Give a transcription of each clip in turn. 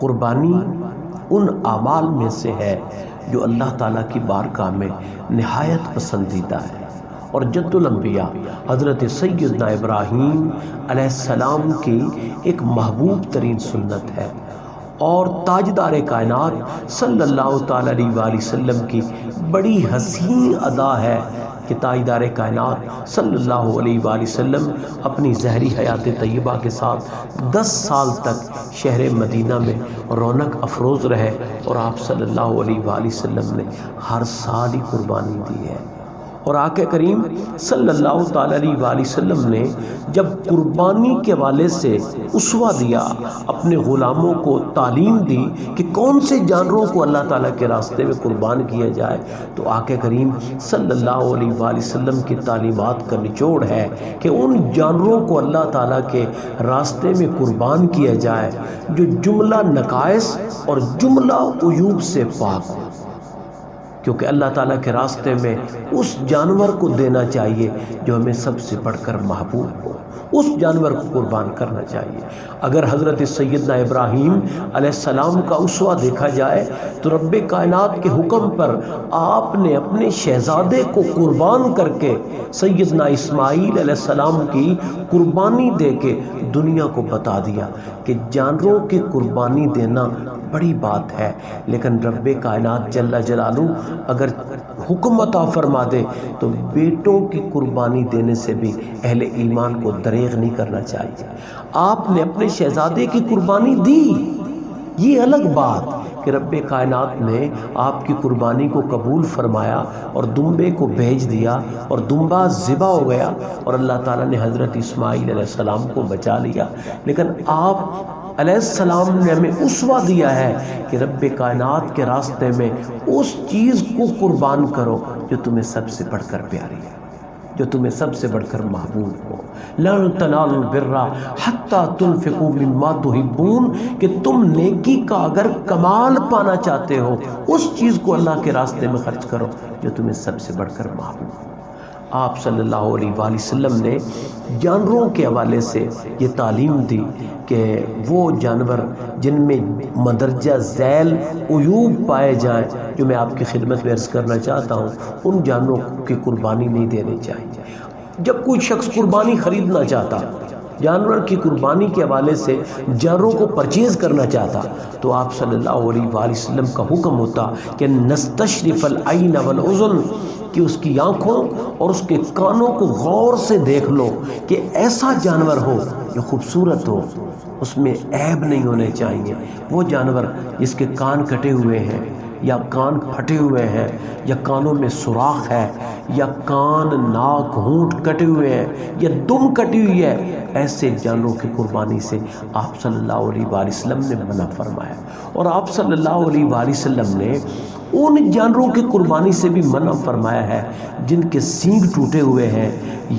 قربانی ان اعمال میں سے ہے جو اللہ تعالیٰ کی بارگاہ میں نہایت پسندیدہ ہے، اور جد الانبیاء حضرت سیدنا ابراہیم علیہ السلام کی ایک محبوب ترین سنت ہے، اور تاجدار کائنات صلی اللہ تعالیٰ علیہ وآلہ وسلم کی بڑی حسین ادا ہے کہ تاجدار کائنات صلی اللہ علیہ وآلہ وسلم اپنی زہری حیات طیبہ کے ساتھ 10 سال تک شہر مدینہ میں رونق افروز رہے، اور آپ صلی اللہ علیہ وآلہ وسلم نے ہر سال ہی قربانی دی ہے۔ اور آقا کریم صلی اللہ تعالیٰ علیہ وآلہ وسلم نے جب قربانی کے حوالے سے اسوہ دیا، اپنے غلاموں کو تعلیم دی کہ کون سے جانوروں کو اللہ تعالیٰ کے راستے میں قربان کیا جائے، تو آقا کریم صلی اللہ علیہ وآلہ وسلم کی تعلیمات کا نچوڑ ہے کہ ان جانوروں کو اللہ تعالیٰ کے راستے میں قربان کیا جائے جو جملہ نقائص اور جملہ عیوب سے پاک ہو، کیونکہ اللہ تعالیٰ کے راستے میں اس جانور کو دینا چاہیے جو ہمیں سب سے بڑھ کر محبوب ہو، اس جانور کو قربان کرنا چاہیے۔ اگر حضرت سیدنا ابراہیم علیہ السلام کا اسوہ دیکھا جائے تو رب کائنات کے حکم پر آپ نے اپنے شہزادے کو قربان کر کے سیدنا اسماعیل علیہ السلام کی قربانی دے کے دنیا کو بتا دیا کہ جانوروں کی قربانی دینا بڑی بات ہے، لیکن رب کائنات جل جلالہ اگر حکم عطا فرما دے تو بیٹوں کی قربانی دینے سے بھی اہل ایمان کو دریغ نہیں کرنا چاہیے۔ آپ نے اپنے شہزادے کی قربانی دی، یہ الگ بات کہ رب کائنات نے آپ کی قربانی کو قبول فرمایا اور دمبے کو بھیج دیا اور دمبا ذبح ہو گیا اور اللہ تعالیٰ نے حضرت اسماعیل علیہ السلام کو بچا لیا، لیکن آپ علیہ السلام نے ہمیں اسوہ دیا ہے کہ رب کائنات کے راستے میں اس چیز کو قربان کرو جو تمہیں سب سے بڑھ کر پیاری ہے، جو تمہیں سب سے بڑھ کر محبوب ہو۔ لن تنالوا البر حتی تنفقوا مما تحبون، کہ تم نیکی کا اگر کمال پانا چاہتے ہو اس چیز کو اللہ کے راستے میں خرچ کرو جو تمہیں سب سے بڑھ کر محبوب ہو۔ آپ صلی اللہ علیہ وآلہ وسلم نے جانوروں کے حوالے سے یہ تعلیم دی کہ وہ جانور جن میں مندرجہ ذیل عیوب پائے جائیں، جو میں آپ کی خدمت میں عرض کرنا چاہتا ہوں، ان جانوروں کی قربانی نہیں دینی چاہیے۔ جب کوئی شخص قربانی خریدنا چاہتا، جانور کی قربانی کے حوالے سے جانوروں کو پرچیز کرنا چاہتا، تو آپ صلی اللہ علیہ وآلہ وسلم کا حکم ہوتا کہ نستشرف العین والاذن، کہ اس کی آنکھوں اور اس کے کانوں کو غور سے دیکھ لو کہ ایسا جانور ہو جو خوبصورت ہو، اس میں عیب نہیں ہونے چاہیے۔ وہ جانور جس کے کان کٹے ہوئے ہیں یا کان پھٹے ہوئے ہیں یا کانوں میں سوراخ ہے یا کان ناک ہونٹ کٹے ہوئے ہیں یا دم کٹی ہوئی ہے، ایسے جانوروں کی قربانی سے آپ صلی اللہ علیہ وآلہ وسلم نے منع فرمایا، اور آپ صلی اللہ علیہ وآلہ وسلم نے ان جانوروں کی قربانی سے بھی منع فرمایا ہے جن کے سینگ ٹوٹے ہوئے ہیں،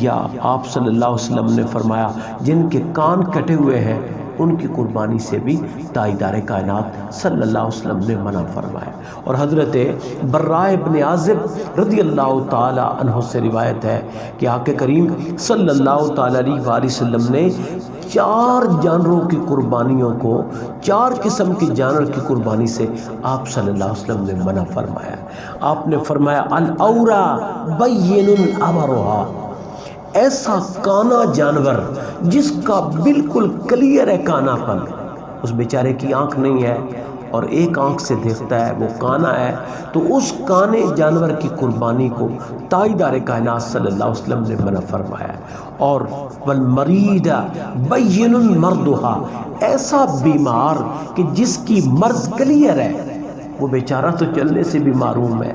یا آپ صلی اللہ علیہ وسلم نے فرمایا جن کے کان کٹے ہوئے ہیں، ان کی قربانی سے بھی تاجدار کائنات صلی اللہ علیہ وسلم نے منع فرمایا۔ اور حضرت براء ابن عازب رضی اللہ تعالی عنہ سے روایت ہے کہ آقا کریم صلی اللہ تعالی علیہ وآلہ وسلم نے 4 جانوروں کی قربانیوں کو، 4 قسم کے جانور کی قربانی سے آپ صلی اللہ علیہ وسلم نے منع فرمایا۔ آپ نے فرمایا الاورا بین امرها، ایسا کانا جانور جس کا بالکل کلیئر ہے کانا پن، اس بیچارے کی آنکھ نہیں ہے اور ایک آنکھ سے دیکھتا ہے، وہ کانا ہے، تو اس کانے جانور کی قربانی کو تاجدار کائنات صلی اللہ علیہ وسلم نے منع فرمایا۔ اور والمرید بین مردها، ایسا بیمار کہ جس کی مرض کلیئر ہے، وہ بیچارہ تو چلنے سے بھی معروم ہے،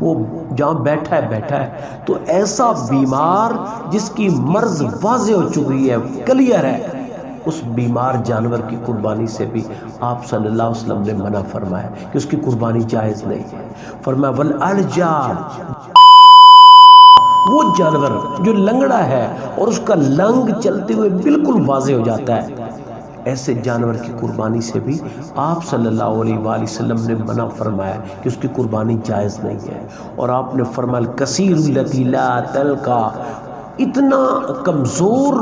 وہ جہاں بیٹھا ہے، تو ایسا بیمار جس کی مرض واضح ہو چکی ہے، کلیئر ہے، اس بیمار جانور کی قربانی سے بھی آپ صلی اللہ علیہ وسلم نے منع فرمایا کہ اس کی قربانی جائز نہیں ہے۔ فرمایا والالجار، وہ جانور جو لنگڑا ہے اور اس کا لنگ چلتے ہوئے بالکل واضح ہو جاتا ہے، ایسے جانور کی قربانی سے بھی آپ صلی اللہ علیہ وآلہ وسلم نے منع فرمایا کہ اس کی قربانی جائز نہیں ہے۔ اور آپ نے فرمایا الکثیر التی لا تلقا، اتنا کمزور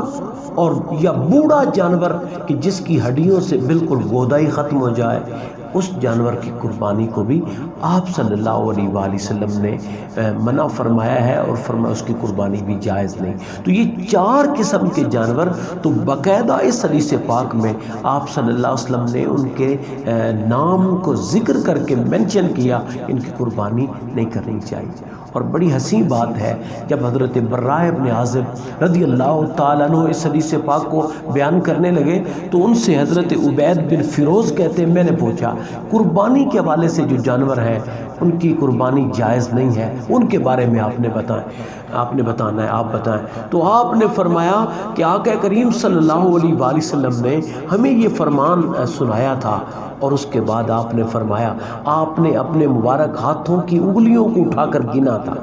اور یا بوڑھا جانور کہ جس کی ہڈیوں سے بالکل گودائی ختم ہو جائے، اس جانور کی قربانی کو بھی آپ صلی اللہ علیہ وآلہ وسلم نے منع فرمایا ہے، اور فرمایا اس کی قربانی بھی جائز نہیں۔ تو یہ 4 قسم کے جانور تو باقاعدہ اس حدیث پاک میں آپ صلی اللہ علیہ وسلم نے ان کے نام کو ذکر کر کے منشن کیا، ان کی قربانی نہیں کرنی چاہیے۔ اور بڑی حسین بات ہے، جب حضرت براء ابن عازب رضی اللہ تعالیٰ عنہ اس حدیث پاک کو بیان کرنے لگے تو ان سے حضرت عبید بن فیروز کہتے ہیں، میں نے پوچھا قربانی کے حوالے سے جو جانور ہیں ان کی قربانی جائز نہیں ہے، ان کے بارے میں آپ نے بتانا ہے، آپ بتائیں۔ تو آپ نے فرمایا کہ آقا کریم صلی اللہ علیہ وآلہ وسلم نے ہمیں یہ فرمان سنایا تھا، اور اس کے بعد آپ نے فرمایا، آپ نے اپنے مبارک ہاتھوں کی انگلیوں کو اٹھا کر گنا تھا،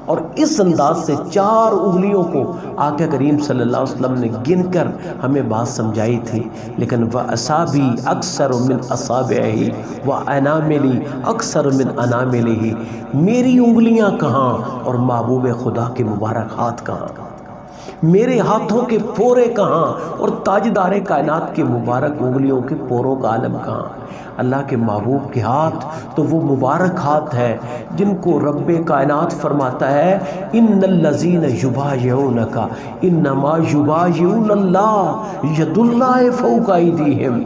اور اس انداز سے 4 انگلیوں کو آقا کریم صلی اللہ علیہ وسلم نے گن کر ہمیں بات سمجھائی تھی۔ لیکن وَأَصَابِي أَكْثَرُ مِنْ أَصَابِعِهِ وَأَنَامِلِي أَكْثَرُ مِنْ أَنَامِلِهِ، میری انگلیاں کہاں اور محبوب خدا کے مبارک ہاتھ کہاں، میرے ہاتھوں کے پورے کہاں اور تاجدار کائنات کے مبارک انگلیوں کے پوروں کا عالم کہاں۔ اللہ کے محبوب کے ہاتھ تو وہ مبارک ہاتھ ہے جن کو رب کائنات فرماتا ہے، ان الذین یبایعونک انما یبایعون اللہ ید اللہ فوق ایدیہم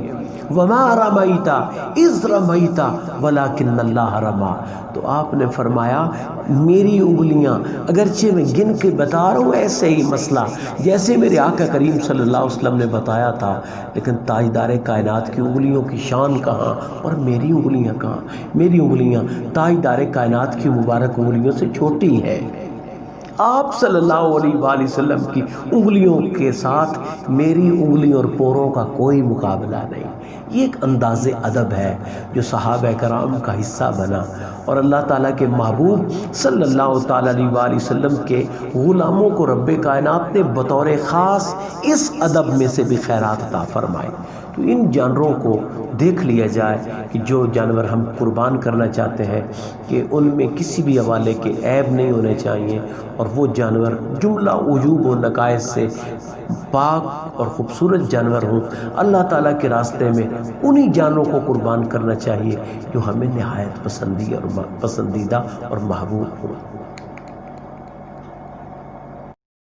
وما رمیت اذ رمیت ولکن اللہ رمی۔ تو آپ نے فرمایا میری انگلیاں اگرچہ میں گن کے بتا رہا ہوں ایسے ہی مسئلہ جیسے میرے آقا کریم صلی اللہ علیہ وسلم نے بتایا تھا، لیکن تاجدار کائنات کی انگلیوں کی شان کہاں اور میری انگلیاں کہاں؟ میری انگلیاں تاجدار کائنات کی مبارک انگلیوں سے چھوٹی ہے۔ آپ صلی اللہ علیہ وآلہ وسلم کی انگلیوں کے ساتھ میری انگلیوں اور پوروں کا کوئی مقابلہ نہیں۔ یہ ایک انداز ادب ہے جو صحابہ کرام کا حصہ بنا، اور اللہ تعالیٰ کے محبوب صلی اللہ تعالیٰ علیہ وآلہ وسلم کے غلاموں کو رب کائنات نے بطور خاص اس ادب میں سے بھی خیرات عطا فرمائے۔ تو ان جانوروں کو دیکھ لیا جائے کہ جو جانور ہم قربان کرنا چاہتے ہیں کہ ان میں کسی بھی حوالے کے عیب نہیں ہونے چاہیے، اور وہ جانور جملہ عیوب و نقائص سے پاک اور خوبصورت جانور ہوں۔ اللہ تعالیٰ کے راستے میں انہی جانوروں کو قربان کرنا چاہیے جو ہمیں نہایت پسندیدہ اور محبوب ہوں۔